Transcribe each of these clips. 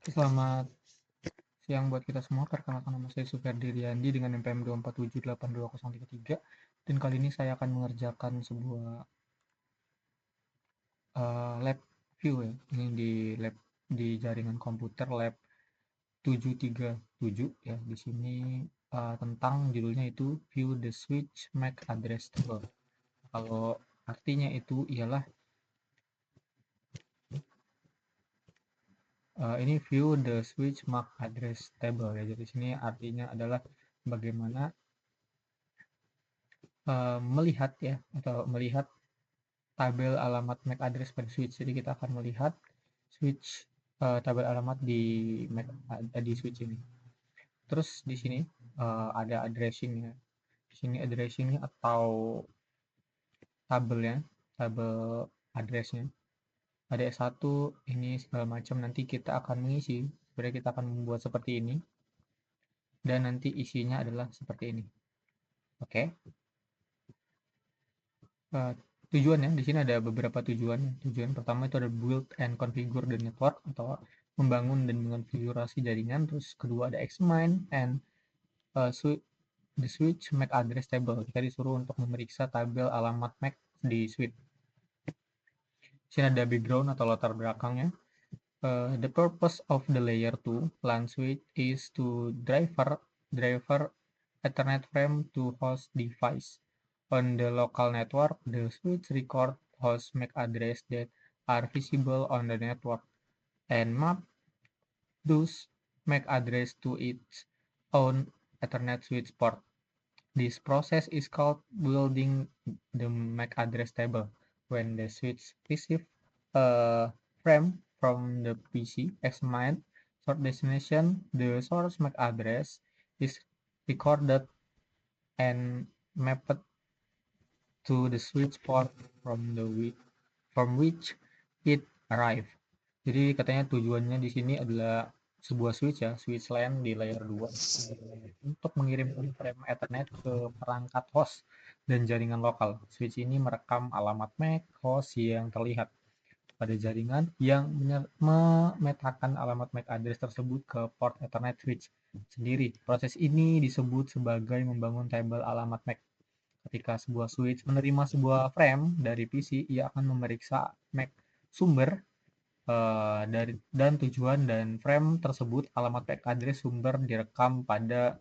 Selamat siang buat kita semua. Perkenalkan, nama saya Suferdi Riyandi dengan NPM 247822033, dan kali ini saya akan mengerjakan sebuah lab view ya. Ini di lab di jaringan komputer lab 737 ya. Di sini tentang judulnya itu view the switch MAC address table. Kalau artinya itu ialah ini view the switch MAC address table ya. Jadi sini artinya adalah bagaimana melihat ya, atau melihat tabel alamat MAC address pada switch. Jadi kita akan melihat switch tabel alamat di MAC di switch ini. Terus di sini ada addressing-nya. Di sini addressing-nya atau tabelnya, tabel address-nya. Ada S1 ini segala macam, nanti kita akan mengisi. Sebenarnya kita akan membuat seperti ini dan nanti isinya adalah seperti ini. Oke. Tujuannya di sini ada beberapa tujuan. Tujuan pertama itu ada build and configure the network atau membangun dan mengonfigurasi jaringan. Terus kedua ada examine and the switch MAC address table. Kita disuruh untuk memeriksa tabel alamat MAC di switch. Di sini ada background atau latar belakangnya. The purpose of the layer 2 LAN switch is to driver Ethernet frame to host device. On the local network, the switch record host MAC address that are visible on the network and map those MAC address to its own Ethernet switch port. This process is called building the MAC address table. When the switch receives a frame from the PC examined source destination, the source MAC address is recorded and mapped to the switch port from which it arrive. Jadi katanya tujuannya di sini adalah sebuah switch ya, switch LAN di layer 2 untuk mengirimkan frame Ethernet ke perangkat host dan jaringan lokal. Switch ini merekam alamat MAC host yang terlihat pada jaringan yang memetakan alamat MAC address tersebut ke port Ethernet switch sendiri. Proses ini disebut sebagai membangun tabel alamat MAC. Ketika sebuah switch menerima sebuah frame dari PC, ia akan memeriksa MAC sumber dan tujuan dan frame tersebut. Alamat MAC address sumber direkam pada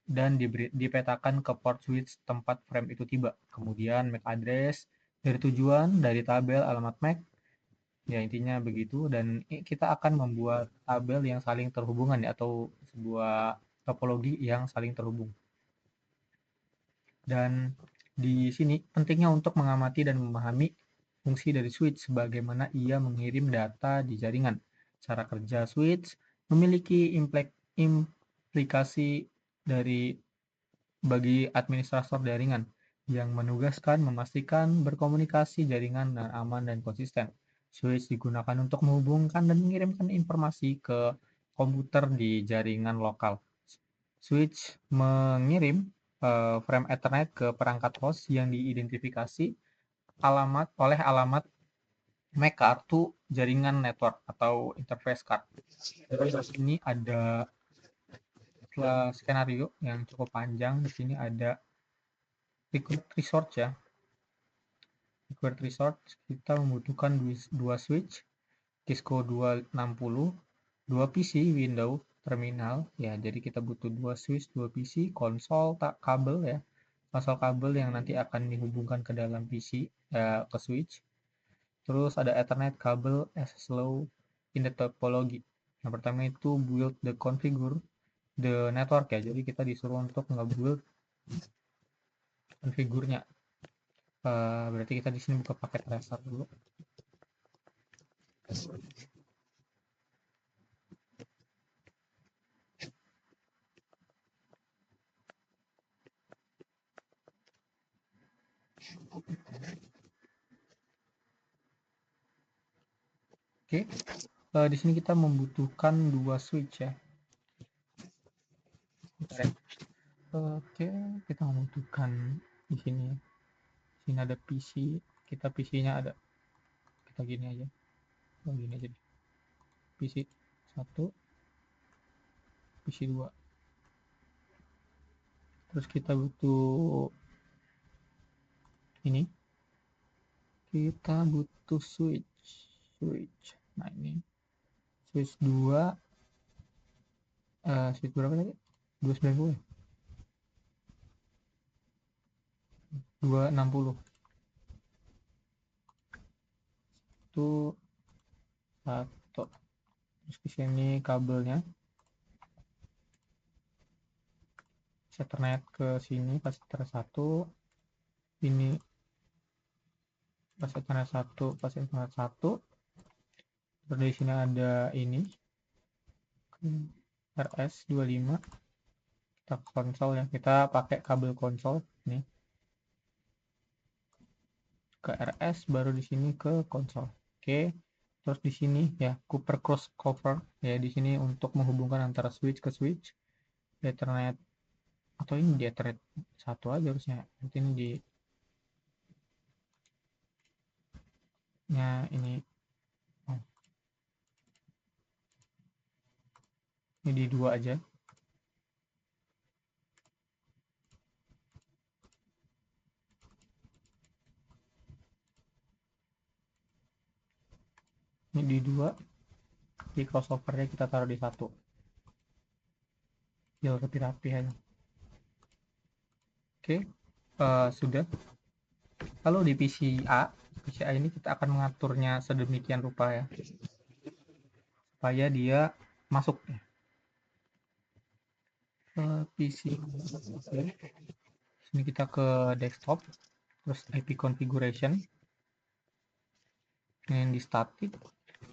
dan dipetakan ke port switch tempat frame itu tiba. Kemudian MAC address dari tujuan dari tabel alamat MAC, ya intinya begitu, dan kita akan membuat tabel yang saling terhubungan ya, atau sebuah topologi yang saling terhubung. Dan di sini pentingnya untuk mengamati dan memahami fungsi dari switch, sebagaimana ia mengirim data di jaringan. Cara kerja switch memiliki implikasi bagi administrator jaringan yang menugaskan memastikan berkomunikasi jaringan dan aman dan konsisten. Switch digunakan untuk menghubungkan dan mengirimkan informasi ke komputer di jaringan lokal. Switch mengirim frame Ethernet ke perangkat host yang diidentifikasi oleh alamat MAC kartu jaringan network atau interface card. Terus ini ada skenario yang cukup panjang. Di sini ada required resource ya. Required resource, kita membutuhkan dua switch, Cisco 260, dua PC Windows terminal ya. Jadi kita butuh dua switch, dua PC, konsol kabel ya. Konsol kabel yang nanti akan dihubungkan ke dalam PC ke switch. Terus ada Ethernet kabel as slow in the topology. Yang pertama itu build the configure the network ya. Jadi kita disuruh untuk nge-build konfigurnya. Berarti kita di sini buka paket tracer dulu. Oke, di sini kita membutuhkan dua switch ya. Oke, kita membutuhkan di sini. Di sini ada PC, kita PC-nya ada. Kita gini aja. Gini aja deh. PC 1, PC 2. Terus kita butuh ini, kita butuh switch. Nah ini switch 2, switch berapa tadi? 290, 260 itu 1. Terus ke sini kabelnya Ethernet ke sini pas Ethernet 1, ini pas Ethernet 1, pas Ethernet 1. Terus di sini ada ini RS25, kita konsol ya, kita pakai kabel konsol nih ke RS, baru di sini ke konsol. Oke. Terus di sini ya Cooper crossover ya, di sini untuk menghubungkan antara switch ke switch, Ethernet, atau ini di Ethernet 1 aja harusnya. Nanti ini di ini di 2 aja. Ini di 2, di crossovernya kita taruh di 1 biar lebih rapi aja. Oke, sudah. Lalu di PCA ini kita akan mengaturnya sedemikian rupa ya, supaya dia masuk ya. PC. Sini kita ke desktop, terus IP configuration. Ini di static,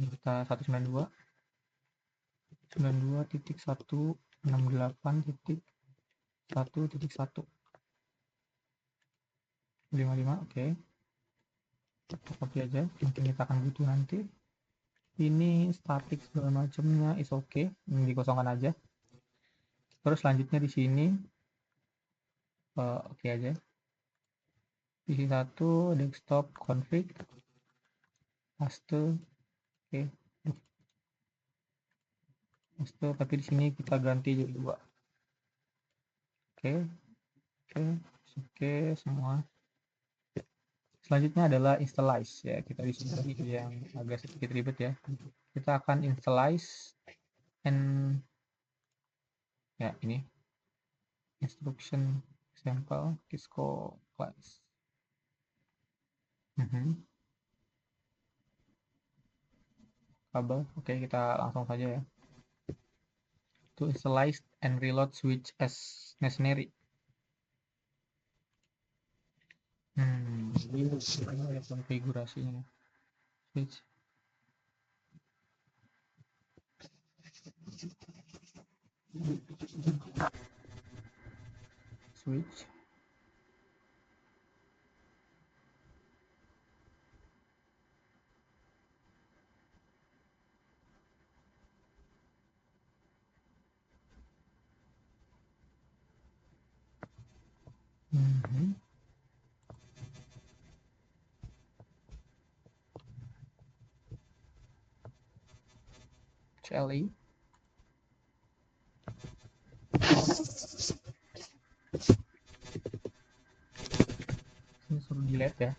ini kita 192.168.1.1.55, oke. Kita copy aja, mungkin kita akan butuh nanti. Ini static segala macamnya is oke, ini dikosongkan aja. Terus selanjutnya di sini oke aja. PC 1 desktop config, paste, oke. Paste, tapi di sini kita ganti jadi 2. Oke, semua. Selanjutnya adalah installation ya, kita di sini yang agak sedikit ribet ya. Kita akan installation and ya ini instruction example Cisco class. Kabel, oke, kita langsung saja ya. To installation and reload switch as necessary. Ini ada konfigurasinya. Switch. CLI. Ini suruh delete ya.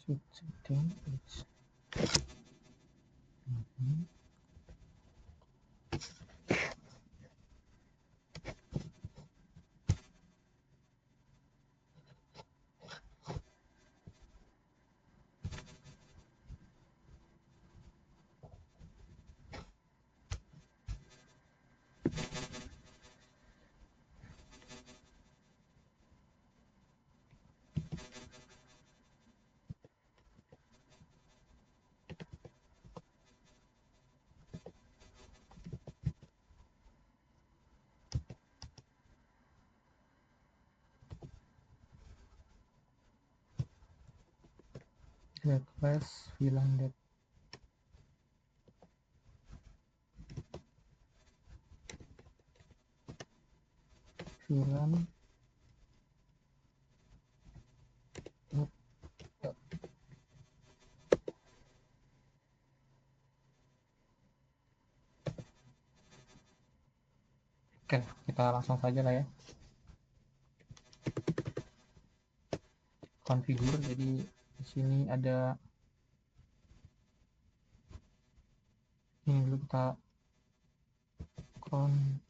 Switch setting. Request VLAN data. VLAN. Oke, kita langsung saja lah ya. Configure. Jadi di sini ada ini dulu, kita configure.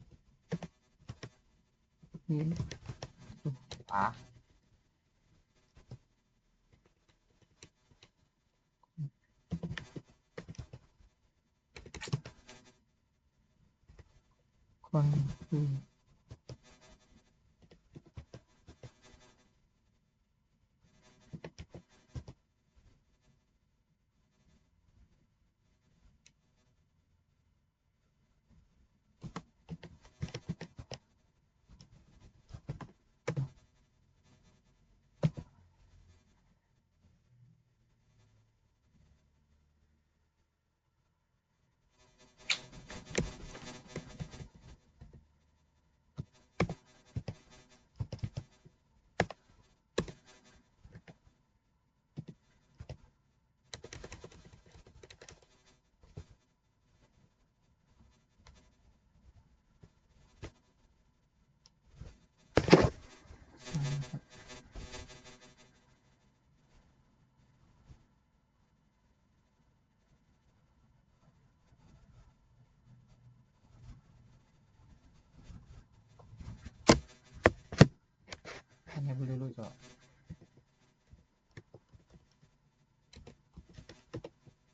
Enable dulu coba.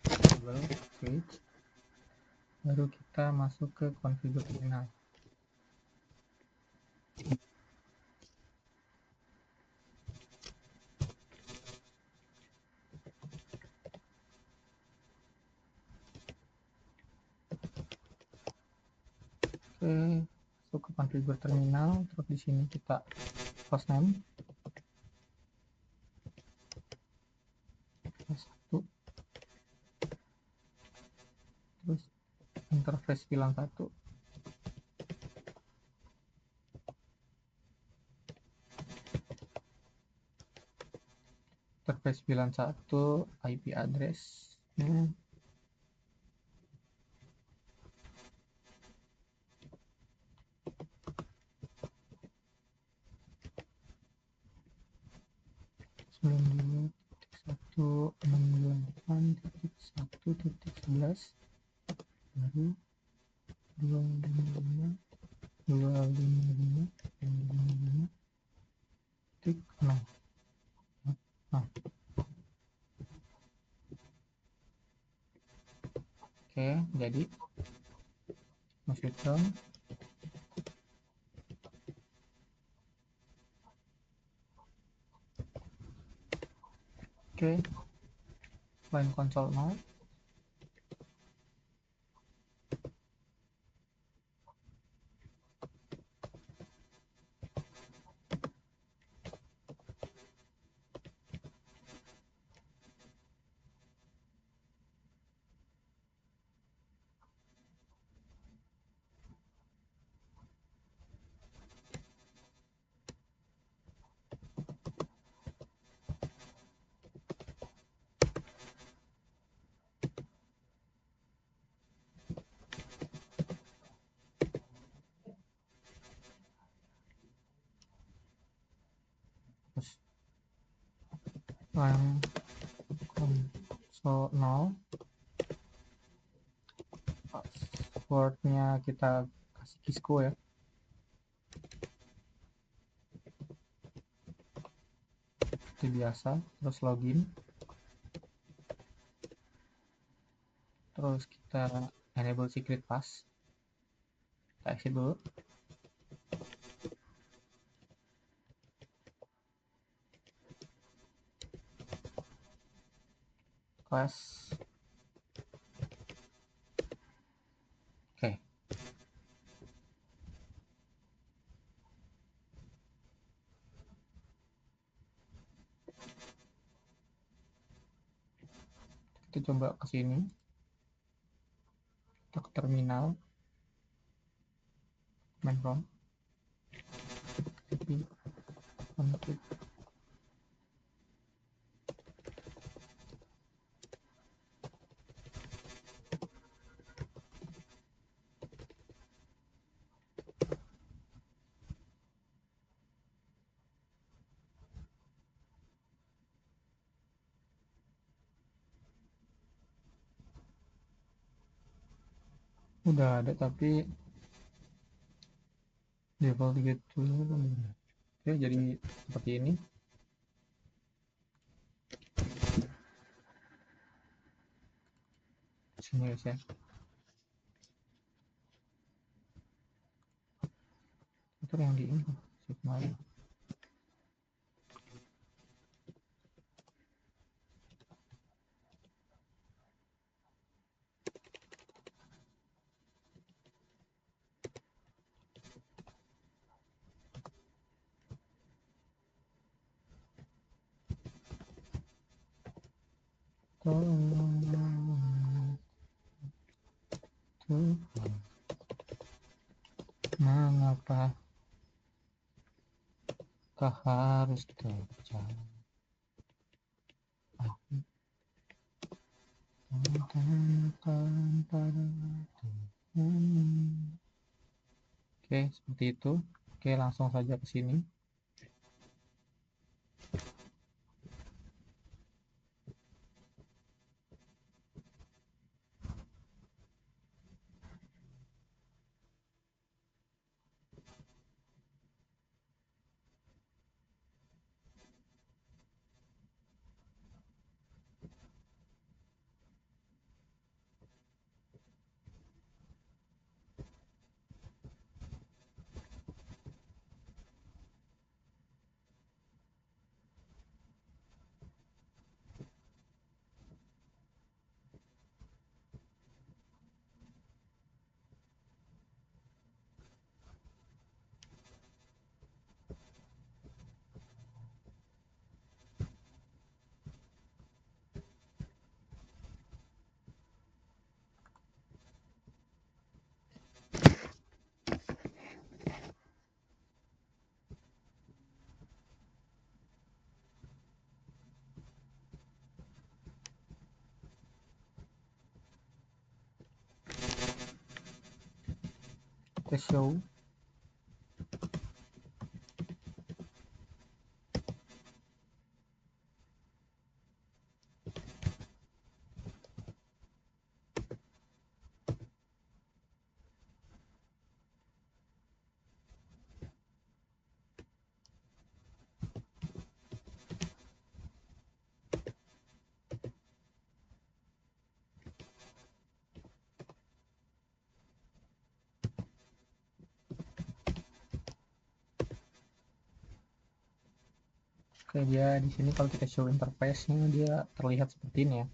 Enable switch, baru kita masuk ke configure terminal. Oke, masuk ke configure terminal, terus di sini kita hostname satu, terus interface VLAN 1, interface VLAN 1, IP address-nya satu 168.1.11, baru 255.255.0. Nah, oke, jadi masuk down. Oke, line console now. Terus line So 0, passwordnya kita kasih Kisco ya, seperti biasa. Terus login, terus kita enable secret pass, kita exit dulu. Class, oke. Kita coba ke sini, kita ke terminal, main from, tapi config. Udah ada tapi default gitu. Oke, jadi seperti ini. Sini guys ya. Itu yang di ini Sigma. Mengapa kau harus terjadi? Oke, seperti itu. Oke, langsung saja ke sini. Kita show. Oke, dia di sini kalau kita show interface-nya dia terlihat seperti ini ya.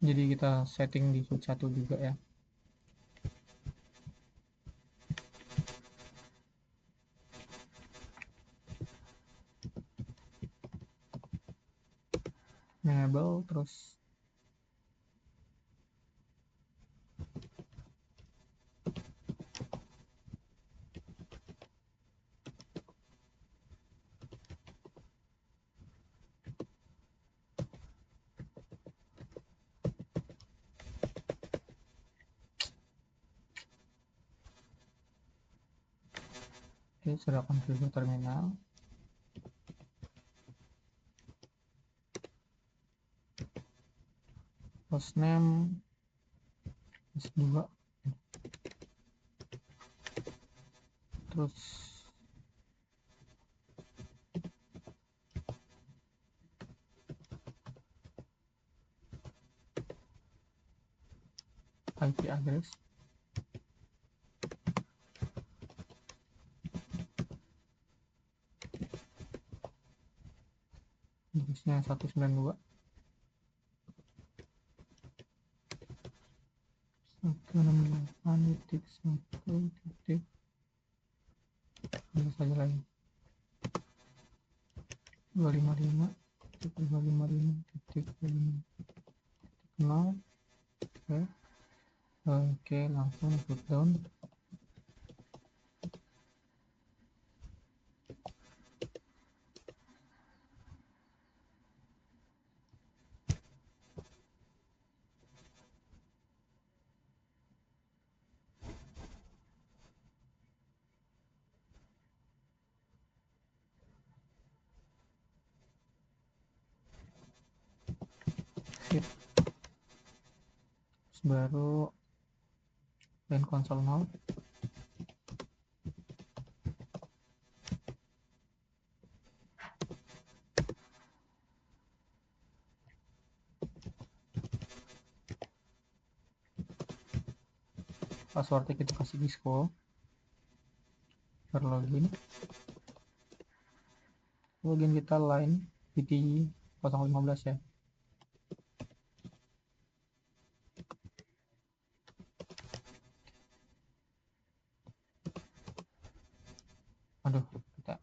Jadi kita setting di sub 1 juga ya. enable, terus oke, sudah configure terminal. Hostname S2, terus IP address, addressnya 192 168.1 bisa saja lagi 255.255.0. Oke, langsung put down. Sip. Terus baru main console 0. Passwordnya kita kasih disco. Login kita line PT 015 ya. Aduh, kita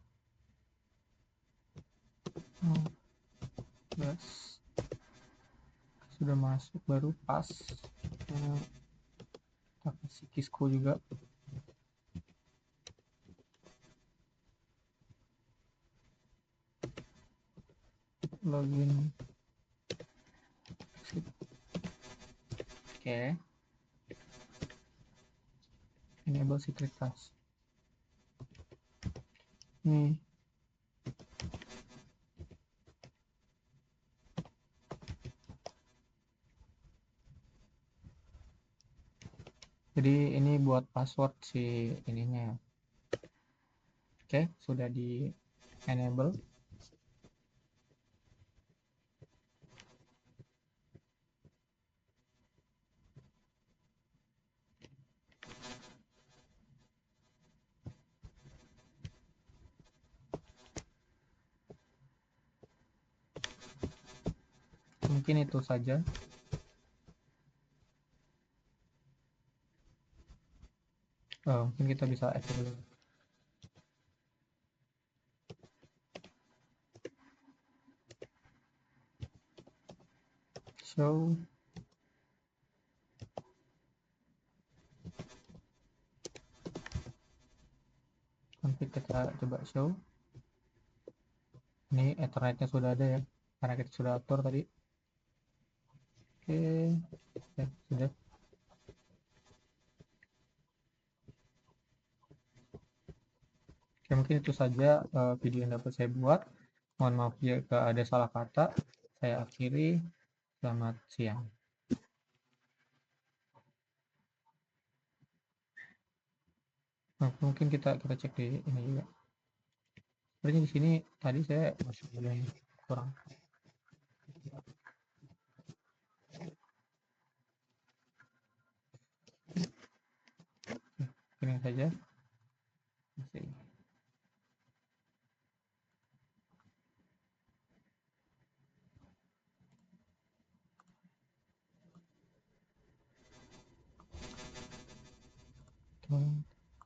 yes. Sudah masuk, baru pas. Kita kasih Kisco juga. Login. Oke. Enable secret task. Nih. Jadi ini buat password si ininya. Oke, sudah di enable. Mungkin itu saja. Mungkin kita bisa add dulu. Show. Nanti kita coba show. Ini ethernetnya sudah ada ya, karena kita sudah atur tadi. Oke, ya, sudah. Oke, mungkin itu saja video yang dapat saya buat. Mohon maaf jika ada salah kata. Saya akhiri. Selamat siang. Nah, mungkin kita cek di ini juga. Sebenarnya di sini tadi saya masih ada yang kurang. Ini saja.